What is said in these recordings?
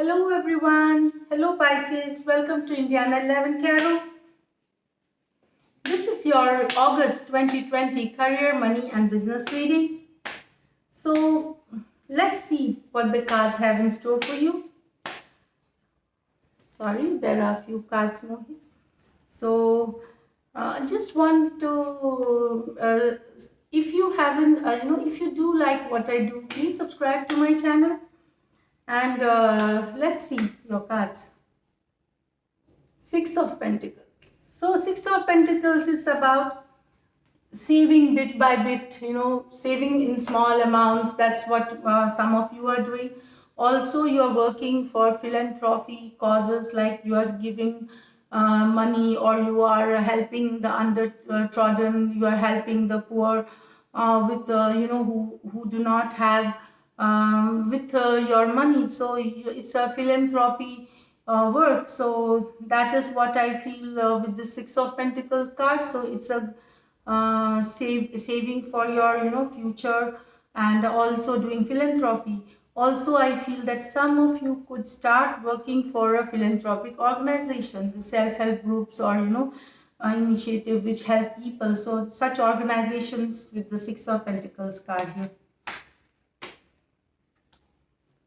Hello everyone. Hello Pisces. Welcome to Indiana 11 Tarot. This is your August 2020 career, money and business reading. So let's see what the cards have in store for you. Sorry, there are a few cards more here. So just want to, if you haven't, if you do like what I do, please subscribe to my channel and let's see your cards. Six of Pentacles. So Six of Pentacles is about saving bit by bit, saving in small amounts. That's what some of you are doing. Also, you are working for philanthropy causes, like you are giving money, or you are helping the undertrodden, you are helping the poor with, who do not have with your money. So it's a philanthropy work. So that is what I feel with the Six of Pentacles card. So it's a saving for your future, and also doing philanthropy. Also, I feel that some of you could start working for a philanthropic organization, the self-help groups, or initiative which help people. So such organizations with the Six of Pentacles card here.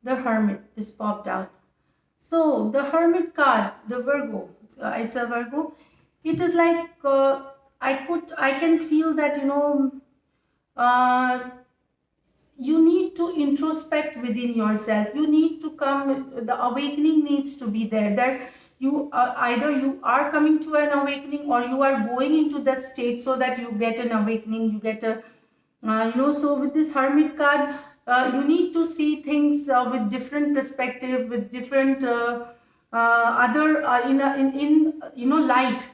The Hermit, this popped out. So the Hermit card, the Virgo, it's a Virgo. It is like I can feel that uh, you need to introspect within yourself. You need to come. The awakening needs to be there. There, you either you are coming to an awakening, or you are going into the state so that you get an awakening. You get a so with this Hermit card, you need to see things with different perspective, with different other in light,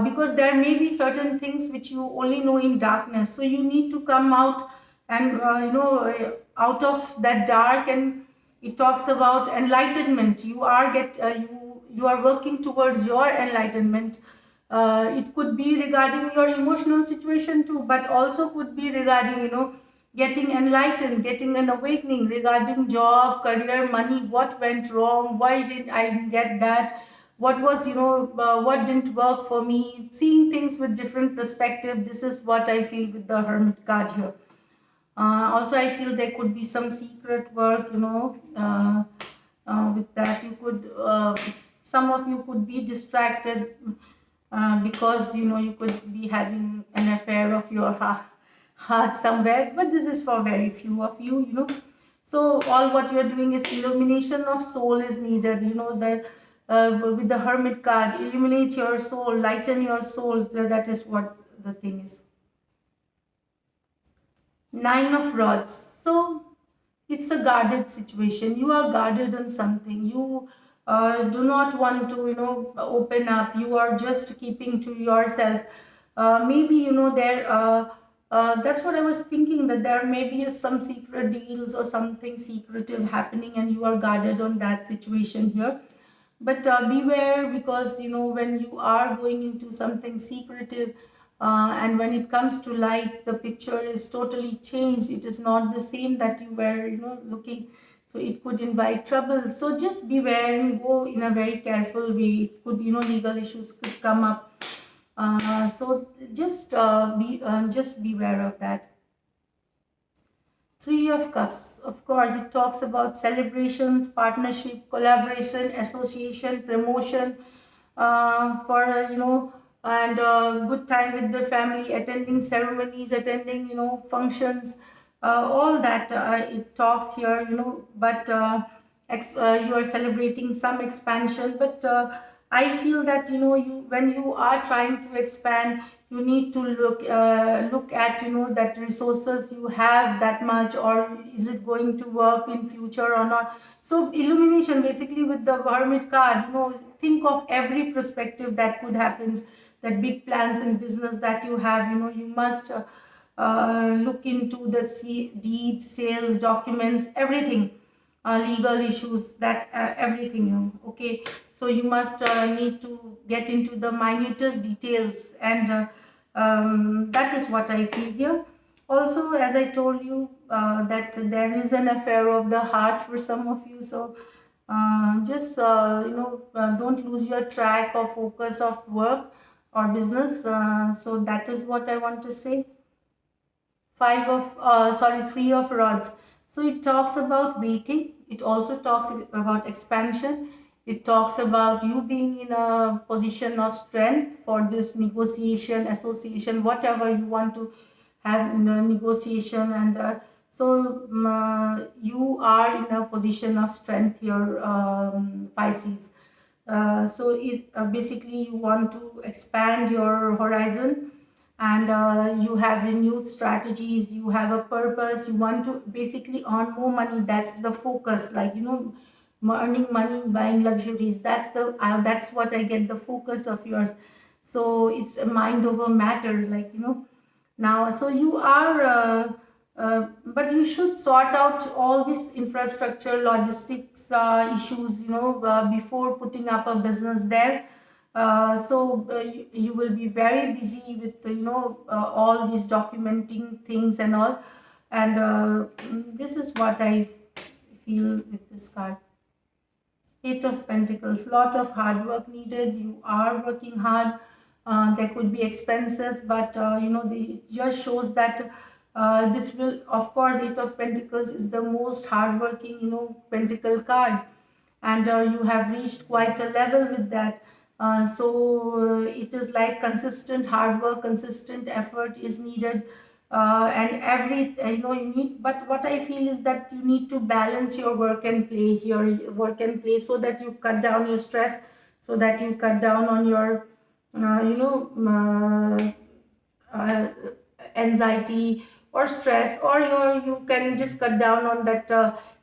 because there may be certain things which you only know in darkness. So you need to come out and out of that dark. And it talks about enlightenment. You are working towards your enlightenment. It could be regarding your emotional situation too, but also could be regarding getting enlightened, getting an awakening regarding job, career, money. What went wrong? Why didn't I get that? What was what didn't work for me? Seeing things with different perspective. This is what I feel with the Hermit card here. Also, I feel there could be some secret work, with that. Some of you could be distracted because, you could be having an affair of your heart somewhere, but this is for very few of you. So all what you're doing is illumination of soul is needed, that with the Hermit card, illuminate your soul, lighten your soul. That is what the thing is. Nine of Rods. So it's a guarded situation. You are guarded on something. You do not want to, open up. You are just keeping to yourself. Maybe, there. That's what I was thinking, that there may be some secret deals or something secretive happening, and you are guarded on that situation here. But beware, because when you are going into something secretive, and when it comes to light, the picture is totally changed. It is not the same that you were looking. So it could invite trouble. So just beware and go in a very careful way. It could, legal issues could come up. So just beware of that. Three of Cups. Of course, it talks about celebrations, partnership, collaboration, association, promotion, for and good time with the family, attending ceremonies, attending functions, all that it talks here. But you are celebrating some expansion. But I feel that you when you are trying to expand, you need to look at that resources you have that much, or is it going to work in future or not. So illumination, basically, with the Hermit card, think of every perspective that could happen. That big plans in business that you have, you must look into the deeds, sales documents, everything, legal issues, that everything, okay. So you must need to get into the minutest details, and that is what I feel here. Also, as I told you, that there is an affair of the heart for some of you. So Just don't lose your track or focus of work or business. So that is what I want to say. Three of rods. So it talks about waiting. It also talks about expansion. It talks about you being in a position of strength for this negotiation, association, whatever you want to have in a negotiation. And you are in a position of strength here, Pisces. So it basically you want to expand your horizon, and you have renewed strategies, you have a purpose, you want to basically earn more money. That's the focus, like earning money, buying luxuries. That's what I get, the focus of yours. So it's a mind over matter, like now. So you are but you should sort out all this infrastructure, logistics issues, before putting up a business there. You will be very busy with all these documenting things and all. And this is what I feel with this card. Eight of Pentacles, lot of hard work needed. You are working hard. There could be expenses, but it just shows that this will, of course, Eight of Pentacles is the most hardworking, pentacle card, and you have reached quite a level with that. It is like consistent hard work, consistent effort is needed, and every you need. But what I feel is that you need to balance your work and play here, work and play, so that you cut down your stress, so that you cut down on your uh, you know anxiety or stress, or you can just cut down on that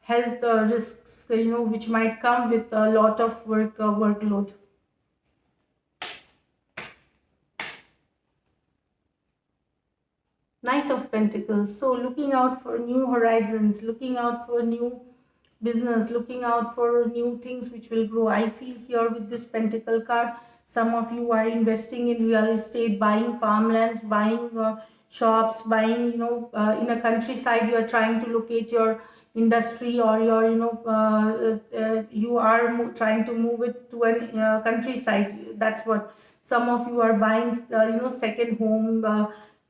health risks, which might come with a lot of workload. Knight of Pentacles. So looking out for new horizons, looking out for new business, looking out for new things which will grow. I feel here with this Pentacle card, some of you are investing in real estate, buying farmlands, buying shops, buying, in a countryside, you are trying to locate your industry, or your, you are trying to move it to a countryside. That's what some of you are buying, second home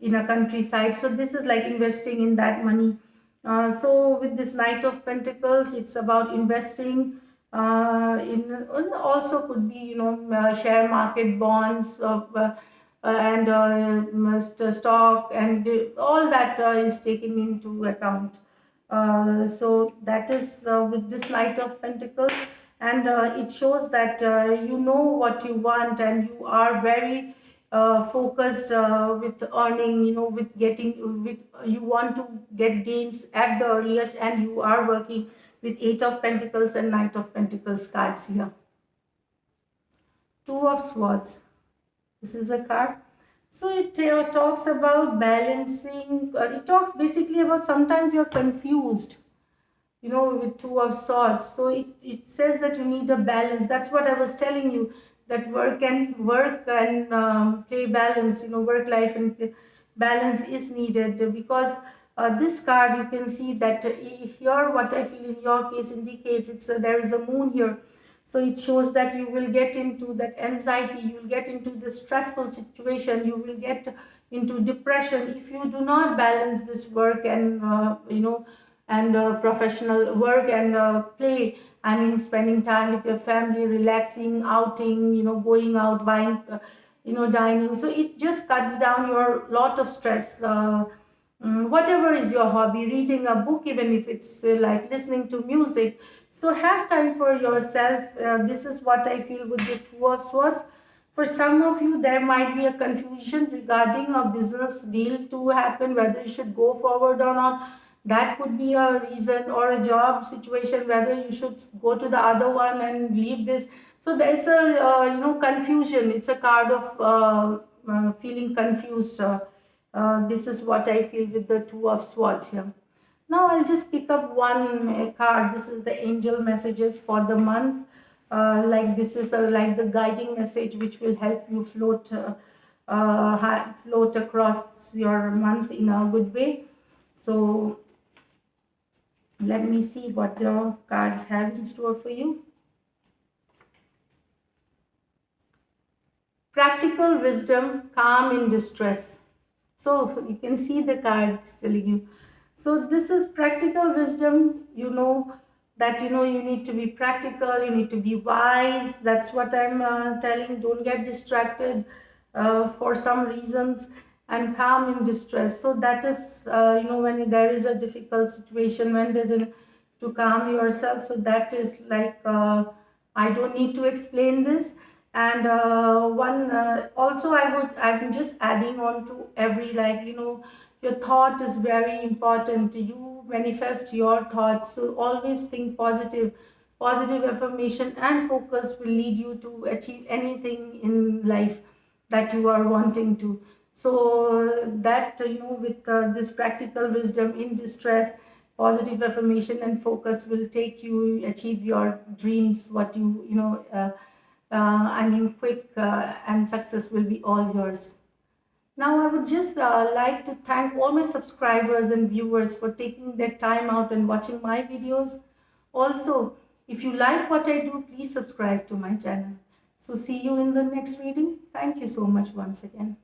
in a countryside. So this is like investing in that money. So with this Knight of Pentacles, it's about investing in also could be share market, bonds, and stock, and all that is taken into account. So that is with this Knight of Pentacles, and it shows that you know what you want, and you are very focused with earning, with getting, with you want to get gains at the earliest, and you are working with Eight of Pentacles and Knight of Pentacles cards here. Two of Swords. This is a card. So it talks about balancing. It talks basically about sometimes you're confused, with Two of Swords. So it says that you need a balance. That's what I was telling you, that work and play balance, work life and play balance is needed, because this card, you can see that here, what I feel in your case indicates there is a moon here. So it shows that you will get into that anxiety, you will get into the stressful situation, you will get into depression if you do not balance this work and professional work and play. I mean, spending time with your family, relaxing, outing, going out, buying, dining. So it just cuts down your lot of stress. Whatever is your hobby, reading a book, even if it's like listening to music. So have time for yourself. This is what I feel with the Two of Swords. For some of you, there might be a confusion regarding a business deal to happen, whether you should go forward or not. That could be a reason, or a job situation, whether you should go to the other one and leave this. So it's a confusion. It's a card of feeling confused. This is what I feel with the Two of Swords here. Now I'll just pick up one card. This is the angel messages for the month. Like this is like the guiding message which will help you float across your month in a good way. So Let me see what the cards have in store for you. Practical wisdom, calm in distress. So you can see the cards telling you. So this is practical wisdom. You know that you need to be practical. You need to be wise. That's what I'm telling. Don't get distracted for some reasons, and calm in distress. So that is when there is a difficult situation, when there's a to calm yourself. So that is like I don't need to explain this. And one also I'm just adding on to every, like your thought is very important. You manifest your thoughts, so always think positive. Positive affirmation and focus will lead you to achieve anything in life that you are wanting to. So that with this practical wisdom in distress, positive affirmation and focus will take you achieve your dreams, what I mean, quick and success will be all yours. Now, I would just like to thank all my subscribers and viewers for taking their time out and watching my videos. Also, if you like what I do, please subscribe to my channel. So, see you in the next reading. Thank you so much once again.